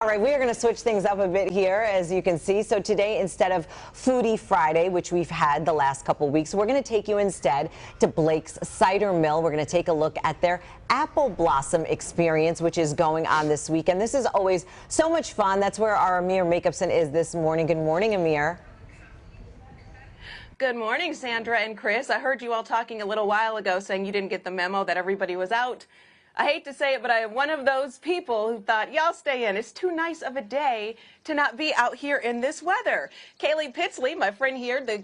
All right, we are going to switch things up a bit here, as you can see. So today, instead of Foodie Friday, which we've had the last couple weeks, we're going to take you instead to Blake's Cider Mill. We're going to take a look at their apple blossom experience, which is going on this weekend. This is always so much fun. That's where our Amyre Makupson is this morning. Good morning, Amyre. Good morning, Sandra and Chris. I heard you all talking a little while ago saying you didn't get the memo that everybody was out. I hate to say it, but I am one of those people who thought, y'all stay in. It's too nice of a day to not be out here in this weather. Kaylee Pitsley, my friend here, the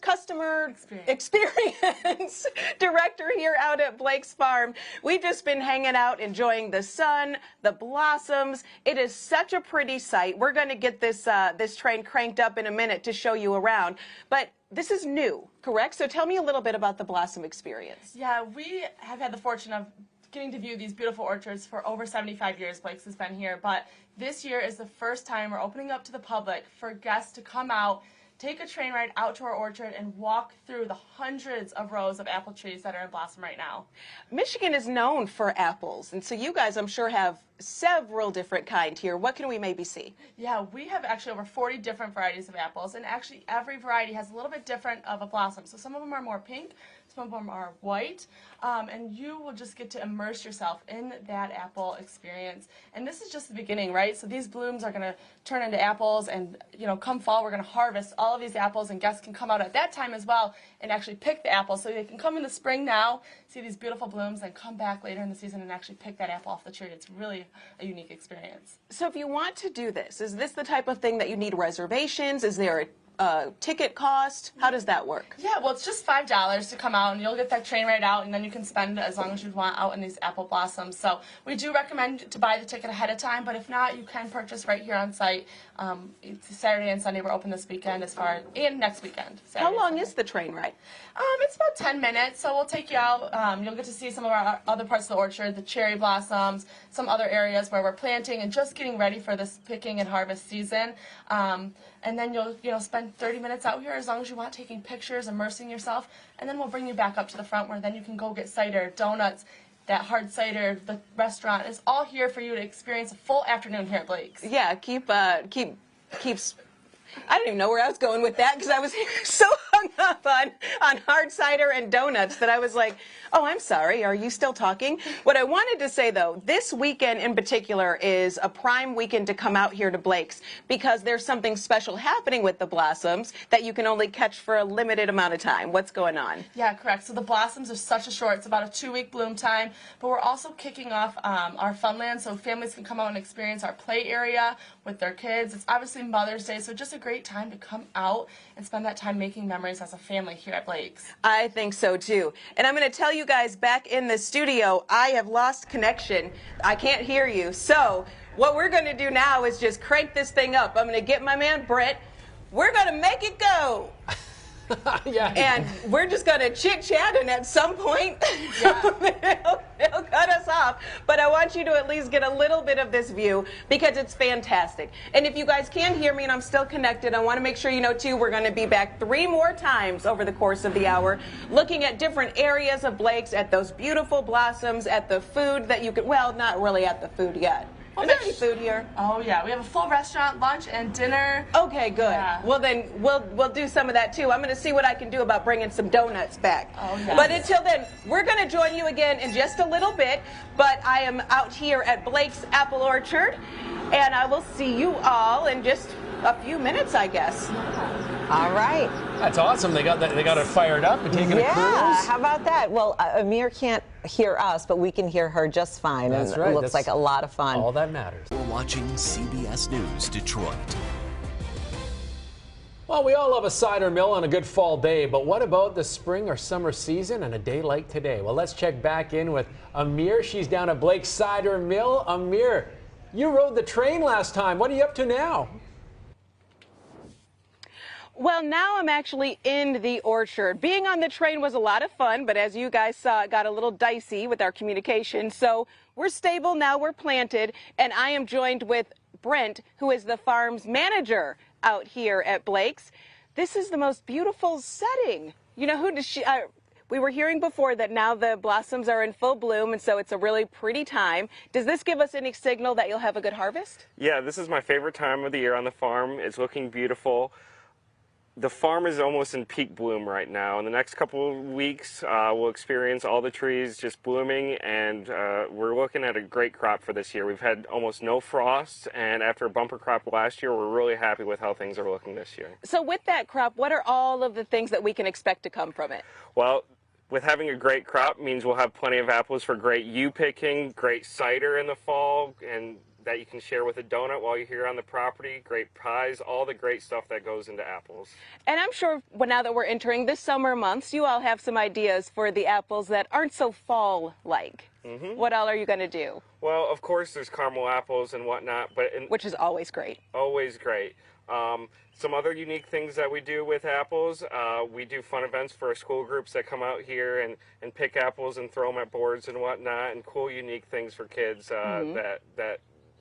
customer experience director here out at Blake's Farm. We've just been hanging out, enjoying the sun, the blossoms. It is such a pretty sight. We're going to get this train cranked up in a minute to show you around. But this is new, correct? So tell me a little bit about the blossom experience. Yeah, we have had the fortune of getting to view these beautiful orchards for over 75 years. Blake's has been here, but this year is the first time we're opening up to the public for guests to come out, take a train ride out to our orchard and walk through the hundreds of rows of apple trees that are in blossom right now. Michigan is known for apples, and so you guys, I'm sure, have several different kinds here. What can we maybe see? Yeah, we have actually over 40 different varieties of apples, and actually every variety has a little bit different of a blossom. So some of them are more pink, some of them are white, and you will just get to immerse yourself in that apple experience. And this is just the beginning, right? So these blooms are going to turn into apples, and come fall, we're going to harvest all of these apples, and guests can come out at that time as well and actually pick the apples. So they can come in the spring now, see these beautiful blooms, and come back later in the season and actually pick that apple off the tree. It's really a unique experience. So if you want to do this, is this the type of thing that you need reservations? Is there a ticket cost? How does that work? Yeah, well, it's just $5 to come out, and you'll get that train ride out, and then you can spend as long as you want out in these apple blossoms. So we do recommend to buy the ticket ahead of time, but if not, you can purchase right here on site. It's Saturday and Sunday. We're open this weekend and next weekend. How long is the train ride? It's about 10 minutes, so we'll take you out. You'll get to see some of our other parts of the orchard, the cherry blossoms, some other areas where we're planting and just getting ready for this picking and harvest season. And then you'll spend 30 minutes out here as long as you want, taking pictures, immersing yourself, and then we'll bring you back up to the front where then you can go get cider, donuts, that hard cider. The restaurant is all here for you to experience a full afternoon here at Blake's. Yeah, keeps. I don't even know where I was going with that because I was so hung up on hard cider and donuts that I was like, oh, I'm sorry, are you still talking? What I wanted to say, though, this weekend in particular is a prime weekend to come out here to Blake's because there's something special happening with the blossoms that you can only catch for a limited amount of time. What's going on? Yeah, correct. So the blossoms are such a short, it's about a 2-week bloom time, but we're also kicking off our Funland so families can come out and experience our play area with their kids. It's obviously Mother's Day, so just a great time to come out and spend that time making memories as a family here at Blake's. I think so too. And I'm going to tell you guys back in the studio, I have lost connection. I can't hear you. So what we're going to do now is just crank this thing up. I'm going to get my man Brett. We're going to make it go. Yeah. And we're just going to chit-chat, and at some point, he'll cut us off. But I want you to at least get a little bit of this view because it's fantastic. And if you guys can hear me and I'm still connected, I want to make sure you know, too, we're going to be back 3 more times over the course of the hour, looking at different areas of Blake's, at those beautiful blossoms, at the food that you could, well, not really at the food yet. Is there any food here? Oh yeah, we have a full restaurant, lunch and dinner. Okay, good. Yeah. Well then, we'll do some of that too. I'm going to see what I can do about bringing some donuts back. Oh, yes. But until then, we're going to join you again in just a little bit. But I am out here at Blake's Apple Orchard, and I will see you all in just a few minutes, I guess. All right. That's awesome. They got it fired up and taking a cruise. Yeah, how about that? Well, Amyre can't hear us, but we can hear her just fine. That's and right. It looks like a lot of fun. All that matters. We're watching CBS News Detroit. Well, we all love a cider mill on a good fall day, but what about the spring or summer season and a day like today? Well, let's check back in with Amyre. She's down at Blake's Cider Mill. Amyre, you rode the train last time. What are you up to now? Well, now I'm actually in the orchard. Being on the train was a lot of fun, but as you guys saw, it got a little dicey with our communication. So we're stable now, we're planted, and I am joined with Brent, who is the farm's manager out here at Blake's. This is the most beautiful setting. You know, We were hearing before that now the blossoms are in full bloom, and so it's a really pretty time. Does this give us any signal that you'll have a good harvest? Yeah, this is my favorite time of the year on the farm. It's looking beautiful. The farm is almost in peak bloom right now. In the next couple of weeks, we'll experience all the trees just blooming, and we're looking at a great crop for this year. We've had almost no frost, and after a bumper crop last year, we're really happy with how things are looking this year. So with that crop, what are all of the things that we can expect to come from it? Well, with having a great crop means we'll have plenty of apples for great picking, great cider in the fall, and that you can share with a donut while you're here on the property, great pies, all the great stuff that goes into apples. And I'm sure now that we're entering the summer months, you all have some ideas for the apples that aren't so fall-like. What all are you going to do? Well, of course, there's caramel apples and whatnot, but Which is always great. Always great. Some other unique things that we do with apples, we do fun events for our school groups that come out here and pick apples and throw them at boards and whatnot, and cool, unique things for kids that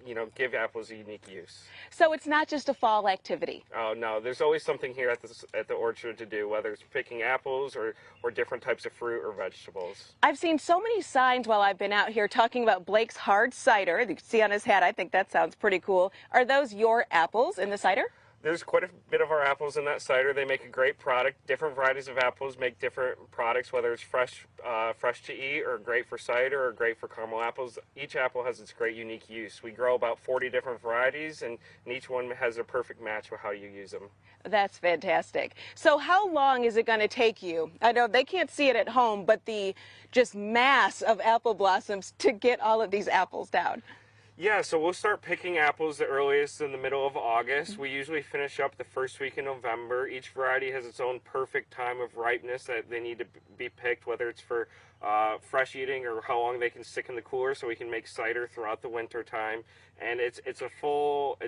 you know, give apples a unique use. So it's not just a fall activity. Oh no, there's always something here at the orchard to do, whether it's picking apples or different types of fruit or vegetables. I've seen so many signs while I've been out here talking about Blake's hard cider. You can see on his hat, I think that sounds pretty cool. Are those your apples in the cider? There's quite a bit of our apples in that cider. They make a great product. Different varieties of apples make different products, whether it's fresh to eat or great for cider or great for caramel apples. Each apple has its great unique use. We grow about 40 different varieties, and each one has a perfect match with how you use them. That's fantastic. So how long is it going to take you? I know they can't see it at home, but the just mass of apple blossoms to get all of these apples down. Yeah, so we'll start picking apples the earliest in the middle of August. We usually finish up the first week in November. Each variety has its own perfect time of ripeness that they need to be picked, whether it's for fresh eating or how long they can stick in the cooler, so we can make cider throughout the winter time. And it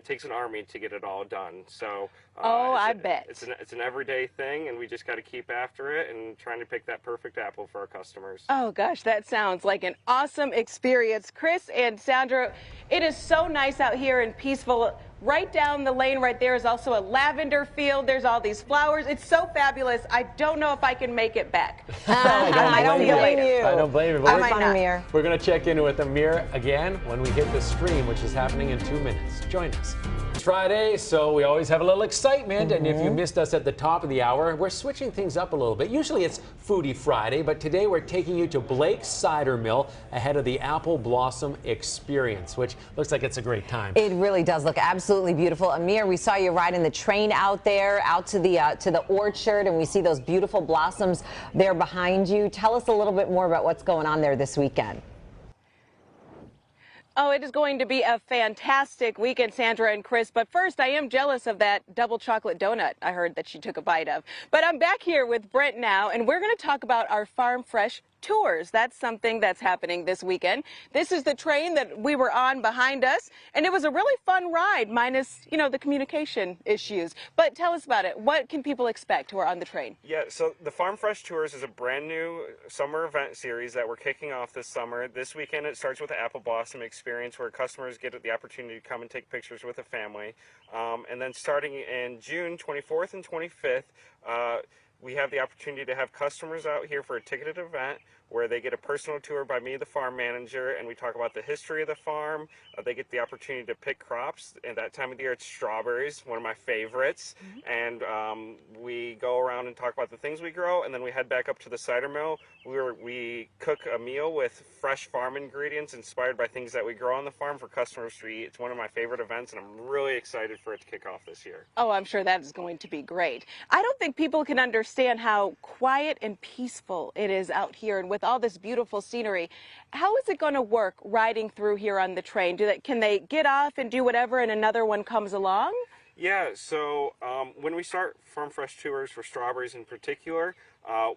takes an army to get it all done. So I bet. It's an everyday thing, and we just got to keep after it and trying to pick that perfect apple for our customers. Oh gosh, that sounds like an awesome experience. Chris and Sandra, it is so nice out here and peaceful. Right down the lane right there is also a lavender field. There's all these flowers. It's so fabulous. I don't know if I can make it back. So I don't blame you. I don't blame you. I might not. Amyre. We're going to check in with Amyre again when we hit the stream, which is happening in 2 minutes. Join us. It's Friday, so we always have a little excitement. And if you missed us at the top of the hour, we're switching things up a little bit. Usually it's Foodie Friday, but today we're taking you to Blake's Cider Mill ahead of the Apple Blossom Experience, which looks like it's a great time. It really does look absolutely beautiful. Amyre, we saw you riding the train out there, out to the orchard, and we see those beautiful blossoms there behind you. Tell us a little bit more about what's going on there this weekend. Oh, it is going to be a fantastic weekend, Sandra and Chris. But first, I am jealous of that double chocolate donut I heard that she took a bite of. But I'm back here with Brent now, and we're going to talk about our Farm Fresh tours. That's something that's happening this weekend. This is the train that we were on behind us, and it was a really fun ride, minus, you know, the communication issues. But tell us about it. What can people expect who are on the train? Yeah, so the Farm Fresh Tours is a brand new summer event series that we're kicking off this summer. This weekend it starts with the Apple Blossom Experience, where customers get the opportunity to come and take pictures with a family. And then starting in June 24th and 25th, we have the opportunity to have customers out here for a ticketed event where they get a personal tour by me, the farm manager, and we talk about the history of the farm. They get the opportunity to pick crops, and that time of the year it's strawberries, one of my favorites. And we go around and talk about the things we grow, and then we head back up to the cider mill where we cook a meal with fresh farm ingredients inspired by things that we grow on the farm for customers to eat. It's one of my favorite events, and I'm really excited for it to kick off this year. Oh, I'm sure that is going to be great. I don't think people can understand how quiet and peaceful it is out here, and with all this beautiful scenery. How is it going to work riding through here on the train? Can they get off and do whatever and another one comes along? Yeah, so when we start Farm Fresh Tours for strawberries in particular,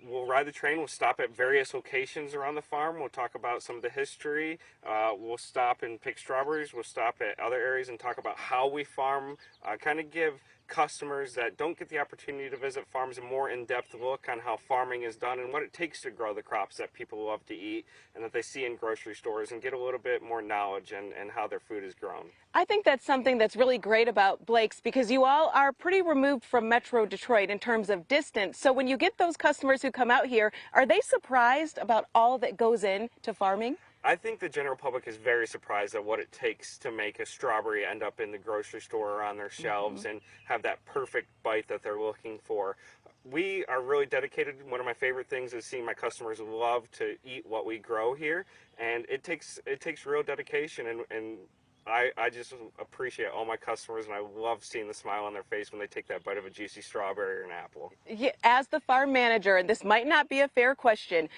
we'll ride the train. We'll stop at various locations around the farm. We'll talk about some of the history. We'll stop and pick strawberries. We'll stop at other areas and talk about how we farm, kind of give customers that don't get the opportunity to visit farms a more in-depth look on how farming is done and what it takes to grow the crops that people love to eat and that they see in grocery stores, and get a little bit more knowledge and how their food is grown. I think that's something that's really great about Blake's, because you all are pretty removed from Metro Detroit in terms of distance. So when you get those customers customers who come out here, are they surprised about all that goes into farming? I think the general public is very surprised at what it takes to make a strawberry end up in the grocery store or on their shelves and have that perfect bite that they're looking for. We are really dedicated. One of my favorite things is seeing my customers love to eat what we grow here, and it takes real dedication, and I just appreciate all my customers, and I love seeing the smile on their face when they take that bite of a juicy strawberry or an apple. Yeah, as the farm manager, and this might not be a fair question,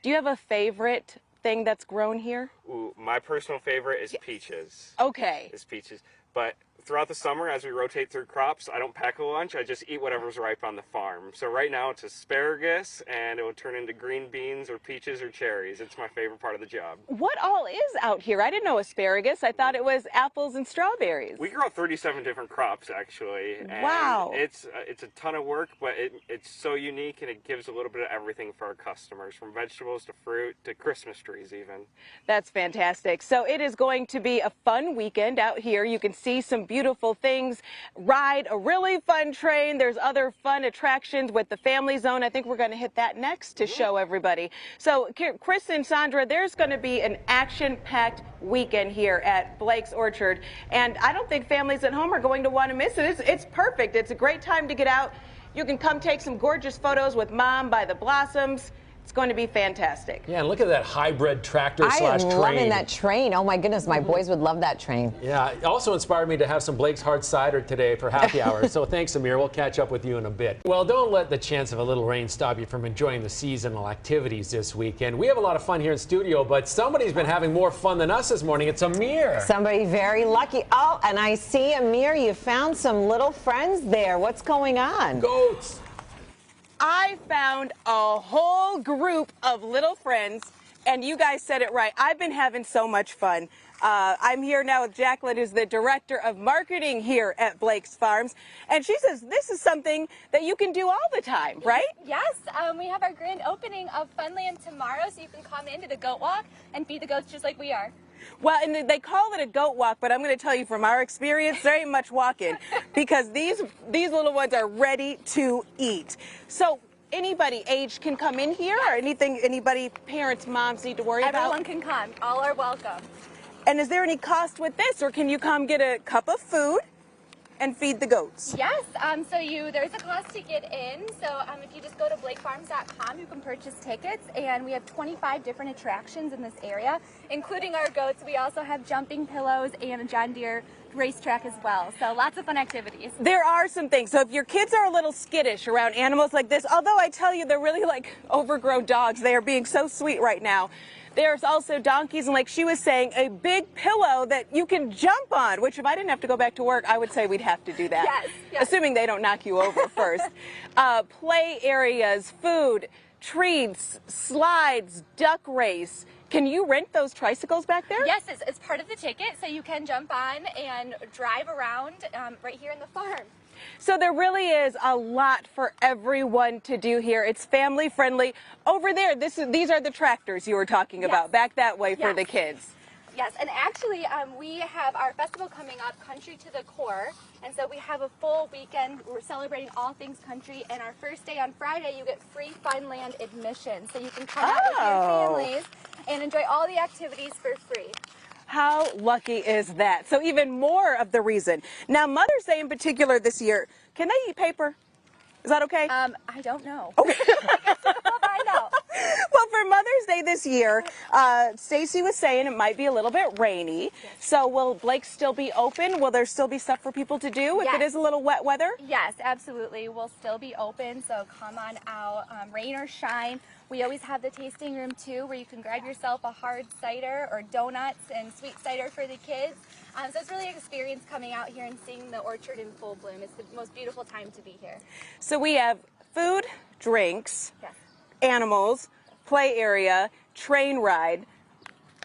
do you have a favorite thing that's grown here? Ooh, my personal favorite is peaches. Okay. Is peaches. But throughout the summer, as we rotate through crops, I don't pack a lunch. I just eat whatever's ripe on the farm. So right now it's asparagus, and it will turn into green beans or peaches or cherries. It's my favorite part of the job. What all is out here? I didn't know asparagus. I thought it was apples and strawberries. We grow 37 different crops, actually. And wow. It's a ton of work, but it's so unique, and it gives a little bit of everything for our customers, from vegetables to fruit to Christmas trees even. That's fantastic. So it is going to be a fun weekend out here. You can see some beautiful things, ride a really fun train. There's other fun attractions with the family zone. I think we're going to hit that next to show everybody. So Chris and Sandra, there's going to be an action-packed weekend here at Blake's Orchard, and I don't think families at home are going to want to miss it. It's perfect. It's a great time to get out. You can come take some gorgeous photos with Mom by the blossoms. It's going to be fantastic. Yeah, and look at that hybrid tractor slash train. I am loving that train. Oh my goodness, my boys would love that train. Yeah, it also inspired me to have some Blake's Hard Cider today for happy hour. So thanks, Amyre. We'll catch up with you in a bit. Well, don't let the chance of a little rain stop you from enjoying the seasonal activities this weekend. We have a lot of fun here in studio, but somebody's been having more fun than us this morning. It's Amyre. Somebody very lucky. Oh, and I see, Amyre, you found some little friends there. What's going on? Goats. I found a whole group of little friends, and you guys said it right. I've been having so much fun. I'm here now with Jacqueline, who's the director of marketing here at Blake's Farms, and she says this is something that you can do all the time, right? Yes, we have our grand opening of Funland tomorrow, so you can come into the goat walk and feed the goats just like we are. Well, and they call it a goat walk, but I'm going to tell you from our experience, there ain't much walking because these little ones are ready to eat. So anybody age can come in here, or anybody, parents, moms need to worry about? Everyone can come. All are welcome. And is there any cost with this, or can you come get a cup of food and feed the goats? Yes, there's a cost to get in, so if you just go to blakefarms.com, you can purchase tickets, and we have 25 different attractions in this area, including our goats. We also have jumping pillows and a John Deere racetrack as well, so lots of fun activities. There are some things, so if your kids are a little skittish around animals like this, although I tell you they're really like overgrown dogs, they are being so sweet right now. There's also donkeys, and like she was saying, a big pillow that you can jump on, which if I didn't have to go back to work, I would say we'd have to do that. Yes, yes. Assuming they don't knock you over first. Play areas, food, treats, slides, duck race. Can you rent those tricycles back there? Yes, it's part of the ticket, so you can jump on and drive around right here in the farm. So there really is a lot for everyone to do here. It's family friendly. Over there, these are the tractors you were talking about, back that way for the kids. Yes, and actually we have our festival coming up, Country to the Core, and so we have a full weekend. We're celebrating all things country, and our first day on Friday, you get free Funland admission, so you can come out with your families and enjoy all the activities for free. How lucky is that? So even more of the reason. Now, Mother's Day in particular this year, can they eat paper? Is that okay? I don't know. Okay. We'll find out. Well, for Mother's Day this year, Stacy was saying it might be a little bit rainy. Yes. So will Blake still be open? Will there still be stuff for people to do if it is a little wet weather? Yes, absolutely. We'll still be open, so come on out, rain or shine. We always have the tasting room too, where you can grab yourself a hard cider or donuts and sweet cider for the kids. So it's really an experience coming out here and seeing the orchard in full bloom. It's the most beautiful time to be here. So we have food, drinks, animals, play area, train ride.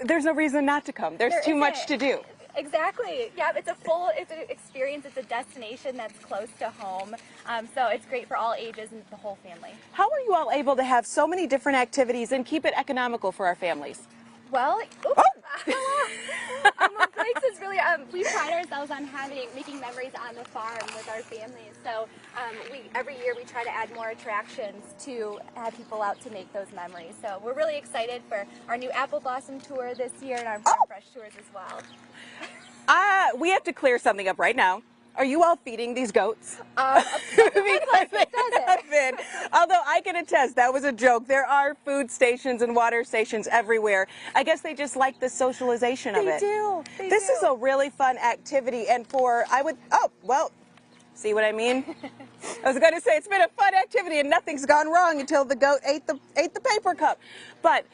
There's no reason not to come. There's too much to do. Exactly. Yeah, it's an experience. It's a destination that's close to home. So it's great for all ages and the whole family. How are you all able to have so many different activities and keep it economical for our families? Well, I'm okay. Blake's is really, we pride ourselves on making memories on the farm with our families. So every year we try to add more attractions to have people out to make those memories. So we're really excited for our new Apple Blossom Tour this year and our Farm Fresh Tours as well. We have to clear something up right now. Are you all feeding these goats? Because it doesn't. Been. Although I can attest, that was a joke. There are food stations and water stations everywhere. I guess they just like the socialization of it. This is a really fun activity, and see what I mean? I was going to say it's been a fun activity and nothing's gone wrong until the goat ate the paper cup. But